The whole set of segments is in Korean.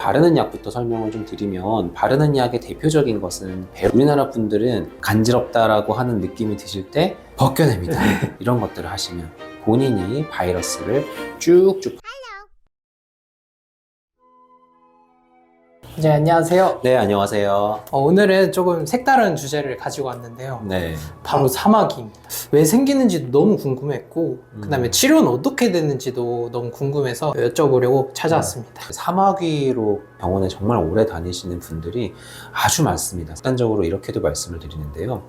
바르는 약부터 설명을 좀 드리면, 바르는 약의 대표적인 것은 우리나라 분들은 간지럽다라고 하는 느낌이 드실 때 벗겨냅니다. 이런 것들을 하시면 본인이 바이러스를 쭉쭉. 네, 안녕하세요. 네, 안녕하세요. 오늘은 조금 색다른 주제를 가지고 왔는데요. 네. 바로 사마귀입니다. 왜 생기는지도 너무 궁금했고, 그 다음에 치료는 어떻게 되는지도 너무 궁금해서 여쭤보려고 찾아왔습니다. 사마귀로 병원에 정말 오래 다니시는 분들이 아주 많습니다. 일단적으로 이렇게도 말씀을 드리는데요.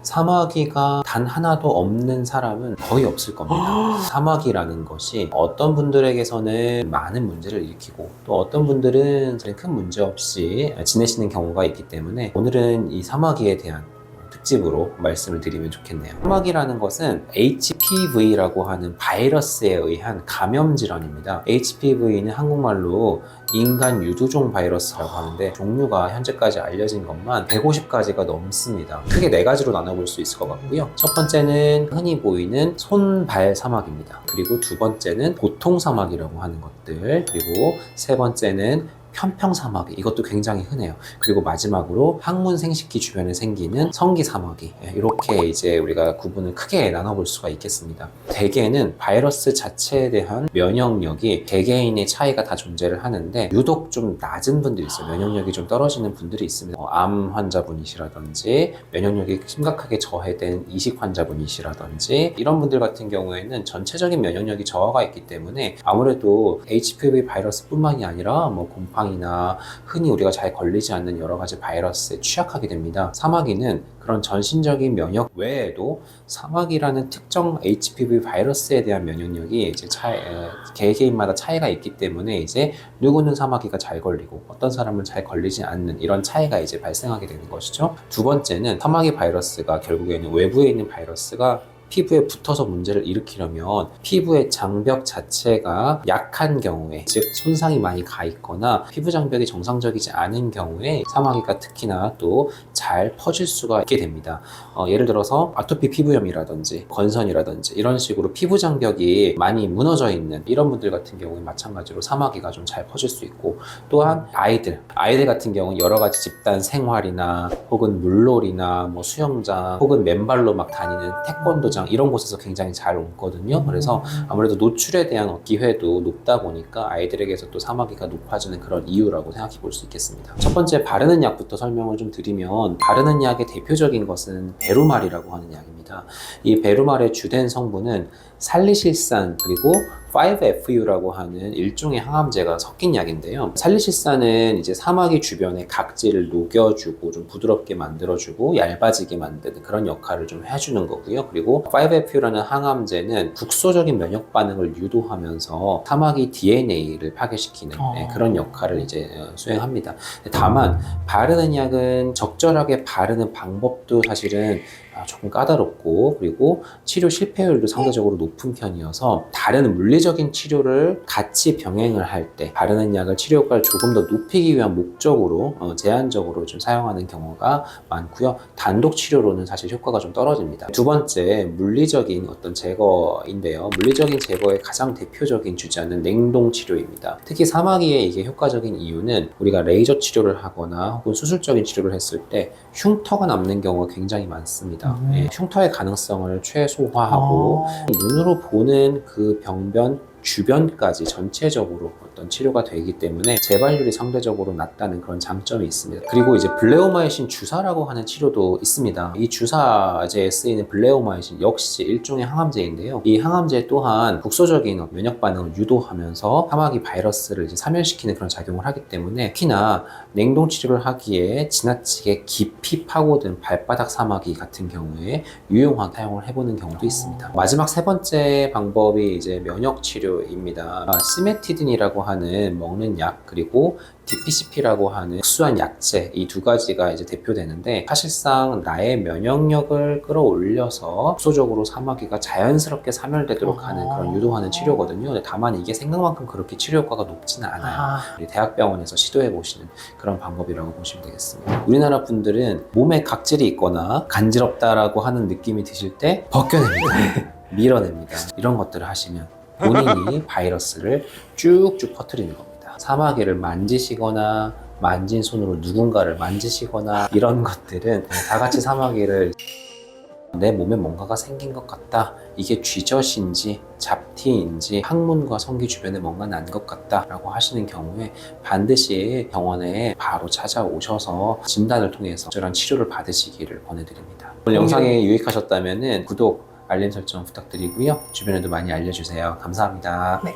사마귀가 단 하나도 없는 사람은 거의 없을 겁니다. 사마귀라는 것이 어떤 분들에게서는 많은 문제를 일으키고, 또 어떤 분들은 큰 문제 없이 지내시는 경우가 있기 때문에 오늘은 이 사마귀에 대한 특집으로 말씀을 드리면 좋겠네요. 사마귀라는 것은 HPV라고 하는 바이러스에 의한 감염 질환입니다. HPV는 한국말로 인간 유두종 바이러스라고 하는데, 종류가 현재까지 알려진 것만 150가지가 넘습니다. 크게 4가지로 나눠볼 수 있을 것 같고요. 첫 번째는 흔히 보이는 손발 사마귀입니다. 그리고 두 번째는 보통 사마귀라고 하는 것들, 그리고 세 번째는 편평 사마귀, 이것도 굉장히 흔해요. 그리고 마지막으로 항문 생식기 주변에 생기는 성기 사마귀, 이렇게 이제 우리가 구분을 크게 나눠볼 수가 있겠습니다. 대개는 바이러스 자체에 대한 면역력이 개개인의 차이가 다 존재를 하는데, 유독 좀 낮은 분들이 있어요. 면역력이 좀 떨어지는 분들이 있습니다. 암 환자분이시라든지, 면역력이 심각하게 저해된 이식 환자분이시라든지, 이런 분들 같은 경우에는 전체적인 면역력이 저하가 있기 때문에 아무래도 HPV 바이러스뿐만이 아니라 곰팡이나 흔히 우리가 잘 걸리지 않는 여러 가지 바이러스에 취약하게 됩니다. 사마귀는 그런 전신적인 면역 외에도 사마귀라는 특정 HPV 바이러스에 대한 면역력이 이제 개개인마다 차이가 있기 때문에 이제 누구는 사마귀가 잘 걸리고 어떤 사람은 잘 걸리지 않는 이런 차이가 이제 발생하게 되는 것이죠. 두 번째는 사마귀 바이러스가 결국에는 외부에 있는 바이러스가 피부에 붙어서 문제를 일으키려면 피부의 장벽 자체가 약한 경우에, 즉 손상이 많이 가 있거나 피부 장벽이 정상적이지 않은 경우에 사마귀가 특히나 또 잘 퍼질 수가 있게 됩니다. 예를 들어서 아토피 피부염이라든지 건선이라든지 이런 식으로 피부 장벽이 많이 무너져 있는 이런 분들 같은 경우에 마찬가지로 사마귀가 좀 잘 퍼질 수 있고, 또한 아이들 같은 경우는 여러 가지 집단 생활이나 혹은 물놀이나 수영장 혹은 맨발로 막 다니는 태권도장 이런 곳에서 굉장히 잘 옮거든요. 그래서 아무래도 노출에 대한 기회도 높다 보니까 아이들에게서 또 사마귀가 높아지는 그런 이유라고 생각해 볼 수 있겠습니다. 첫 번째, 바르는 약부터 설명을 좀 드리면, 바르는 약의 대표적인 것은 베루말이라고 하는 약입니다. 이 베루말의 주된 성분은 살리실산 그리고 5-FU라고 하는 일종의 항암제가 섞인 약인데요. 살리실산은 이제 사마귀 주변에 각질을 녹여주고 좀 부드럽게 만들어주고 얇아지게 만드는 그런 역할을 좀 해주는 거고요. 그리고 5-FU라는 항암제는 국소적인 면역 반응을 유도하면서 사마귀 DNA를 파괴시키는 그런 역할을 이제 수행합니다. 다만 바르는 약은 적절하게 바르는 방법도 사실은 조금 까다롭고, 그리고 치료 실패율도 상대적으로 높은 편이어서 다른 물리적인 치료를 같이 병행을 할 때 바르는 약을 치료 효과를 조금 더 높이기 위한 목적으로 제한적으로 좀 사용하는 경우가 많고요. 단독 치료로는 사실 효과가 좀 떨어집니다. 두 번째, 물리적인 어떤 제거인데요. 물리적인 제거의 가장 대표적인 주자는 냉동 치료입니다. 특히 사마귀에 이게 효과적인 이유는 우리가 레이저 치료를 하거나 혹은 수술적인 치료를 했을 때 흉터가 남는 경우가 굉장히 많습니다. 흉터의 가능성을 최소화하고 눈으로 보는 그 병변 주변까지 전체적으로 어떤 치료가 되기 때문에 재발률이 상대적으로 낮다는 그런 장점이 있습니다. 그리고 이제 블레오마이신 주사라고 하는 치료도 있습니다. 이 주사제에 쓰이는 블레오마이신 역시 일종의 항암제인데요. 이 항암제 또한 국소적인 면역 반응을 유도하면서 사마귀 바이러스를 이제 사멸시키는 그런 작용을 하기 때문에, 특히나 냉동 치료를 하기에 지나치게 깊이 파고든 발바닥 사마귀 같은 경우에 유용하게 사용을 해보는 경우도 있습니다. 마지막 세 번째 방법이 이제 면역 치료입니다. 시메티딘이라고 하는 먹는 약, 그리고 DPCP라고 하는 특수한 약제, 이 두 가지가 이제 대표되는데, 사실상 나의 면역력을 끌어올려서 국소적으로 사마귀가 자연스럽게 사멸되도록 하는 그런 유도하는 치료거든요. 근데 다만 이게 생각만큼 그렇게 치료 효과가 높지는 않아요. 대학병원에서 시도해 보시는 그런 방법이라고 보시면 되겠습니다. 우리나라 분들은 몸에 각질이 있거나 간지럽다라고 하는 느낌이 드실 때 벗겨냅니다. 밀어냅니다. 이런 것들을 하시면 본인이 바이러스를 쭉쭉 퍼뜨리는 겁니다. 사마귀를 만지시거나 만진 손으로 누군가를 만지시거나 이런 것들은 다 같이 사마귀를 내 몸에 뭔가가 생긴 것 같다. 이게 쥐젖인지 잡티인지 항문과 성기 주변에 뭔가 난 것 같다 라고 하시는 경우에 반드시 병원에 바로 찾아오셔서 진단을 통해서 적절한 치료를 받으시기를 권해드립니다. 오늘 영상이 유익하셨다면 구독, 알림 설정 부탁드리고요. 주변에도 많이 알려주세요. 감사합니다. 네.